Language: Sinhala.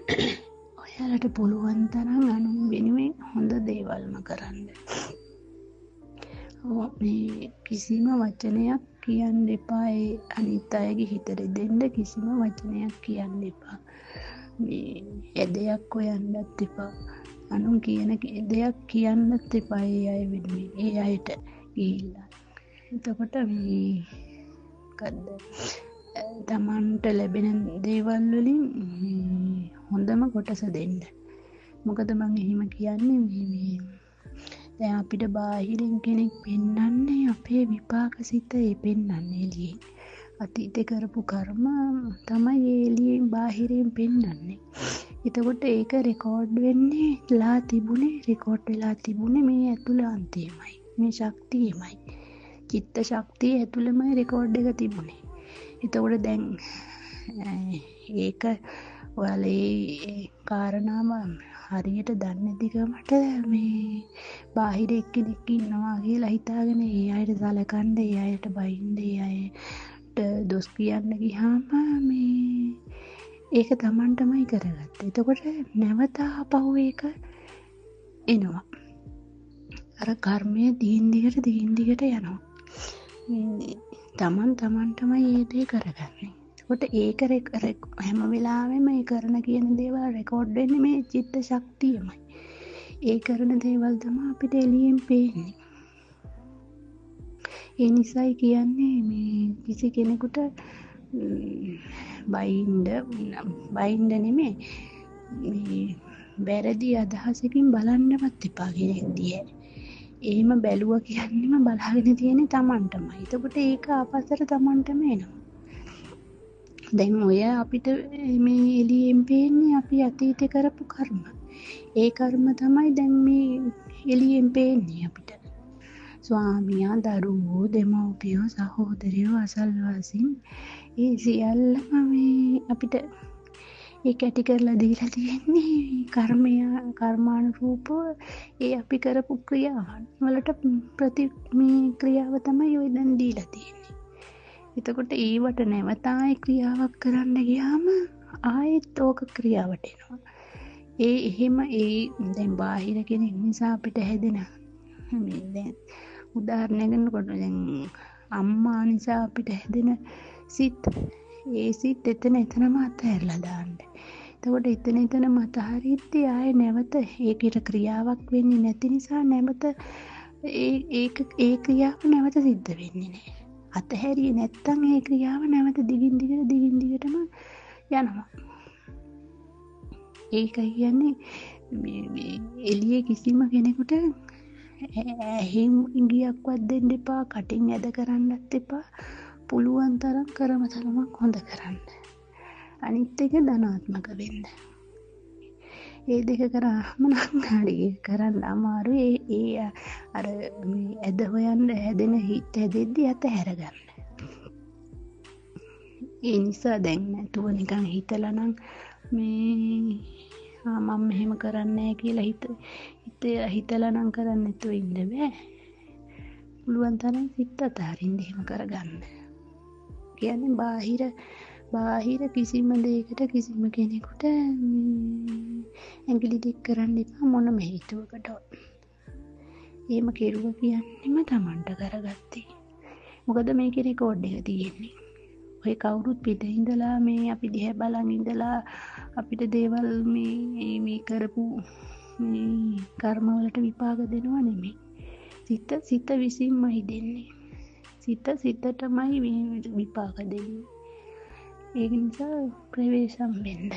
ඔයාලට පුළුවන් තරම් අනුන් වෙනුවෙන් හොඳ දේවල්ම කරන්න. මේ කිසිම වචනයක් කියන්න එපා. ඒ අනිත් අයගේ හිතට දෙන්න කිසිම වචනයක් කියන්න එපා. මේ එදයක් හොයන්නත් එපා. අනුන් කියන දෙයක් කියන්නත් එපා ඒ අය වෙනුවෙන්. ඒ අයට ගිහිල්ලා. එතකොට තමන්ට ලැබෙන දේවල් වලින් හොඳම කොටස දෙන්න. මොකද මම එහෙම කියන්නේ දැන් අපිට බාහිරින් කෙනෙක් පෙන්වන්නේ අපේ විපාක සිත පෙන්වන්නේ එළියෙන්. අතීතේ කරපු කර්ම තමයි එළියෙන් බාහිරින් පෙන්වන්නේ. එතකොට ඒක රෙකෝඩ් වෙලා තිබුණේ මේ ඇතුළාන්තයමයි. මේ ශක්තියමයි. චිත්ත ශක්තිය ඇතුළෙමයි රෙකෝඩ් එක තිබුණේ. එතකොට දැන් ඒක ඔයාලා ඒ කාරණාව හරියට දන්නේ නැතිකමට මේ බාහිර එක්කෙනෙක් ඉන්නවා කියලා හිතාගෙන ඒ අයට සලකන්න, ඒ අයට බයින්න, ඒ අයට දොස් කියන්න ගියාම මේ ඒක Tamanටමයි කරගත්තේ. එතකොට නැවත ආපහු ඒක එනවා. අර කර්මය දිගින් දිගට යනවා. තමන්ටමයි ඒ දේ කරගන්නේ. එතකොට ඒක හැම වෙලාවෙම මේ කරන කියන දේවල් රෙකෝඩ් වෙන්නේ මේ චිත්ත ශක්තියමයි. ඒ කරන දේවල් තමයි අපිට එළියෙන් පේන්නේ. ඒ නිසායි කියන්නේ මේ කිසි කෙනෙකුට බයින්ඩ නෙමෙයි මේ වැරදි අදහසකින් බලන්නවත් එපා කෙනෙක් දිහා. එහෙම බැලුවා කියන්නේම බලාගෙන තියෙන්නේ Tamanටමයි. එතකොට ඒක ආපස්සට Tamanටම එනවා. දැන් ඔය අපිට මේ එළියෙන් පේන්නේ අපි අතීතේ කරපු කර්ම. ඒ කර්ම තමයි දැන් මේ එළියෙන් පේන්නේ අපිට. ස්වාමියා, දරුවෝ, දෙමව්පියෝ, සහෝදරයෝ, අසල්වාසීන් ඒ සියල්ලම මේ අපිට ඒ කැටි කරලා දීලා තියෙන්නේ කර්මානුරූපව ඒ අපි කරපු ක්‍රියාවන් වලට ක්‍රියාව තමයි ඔය දැන් දීලා තියෙන්නේ. එතකොට ඊවට නැවත ආයේ ක්‍රියාවක් කරන්න ගියාම ආයෙත් ඕක ක්‍රියාවට එනවා. එහෙම දැන් බාහිර කෙනෙක් නිසා අපිට හැදෙන මේ දැන් උදාහරණයක් ගන්නකොට දැන් අම්මා නිසා අපිට හැදෙන සිත් එතනම අතහැරලා දාන්න. එතකොට එතනම අතහරිද්දී ආයේ නැවත ඒකට ක්‍රියාවක් වෙන්නේ නැති නිසා නැවත ඒ ක්‍රියාව නැවත සිද්ධ වෙන්නේ නැහැ. අතහැරියේ නැත්තම් ඒ ක්‍රියාව නැවත දිගින් දිගටම යනවා. ඒකයි කියන්නේ මේ එළියේ කිසිම කෙනෙකුට එහෙම ඉංගියක්වත් දෙන්න එපා, කටින් ඇද කරන්නත් එපා. පුළුවන් තරම් තරමක් හොඳ කරන්න. අනිත් එක ධනාත්මක වෙන්න. ඒ දෙක කරාම නම් හරි කරන්න අමාරුයි. ඒ අර මේ ඇද හොයන්න හැදෙන හිත හැදෙද්දි අතහැර ගන්න. ඒ නිසා දැන් නැතුව නිකන් හිතලා නම් මේ මම මෙහෙම කරන්නේ නැහැ කියලා හිතලා නම් කරන්න නැතුව ඉන්න බෑ. පුළුවන් තරම් සිත අතහරින්න එහෙම කරගන්න. කියන්නේ බාහිර කිසිම දෙයකට කිසිම කෙනෙකුට ඇඟිලි දික් කරන්න එපා මොනම හේතුවකට. එහෙම කෙරුවා කියන්නේම Tamanට කරගත්තේ. මොකද මේකේ රෙකෝඩ් එක තියෙන්නේ. ඔය කවුරුත් පිට ඉඳලා මේ අපි දිහා බලන් ඉඳලා අපිට දේවල් මේ කරපු මේ කර්ම වලට විපාක දෙනවා නෙමෙයි. සිත විසින්මයි දෙන්නේ. සිතටමයි විපාක දෙන්නේ. ඒක නිසා ප්‍රවේශම් වෙන්න.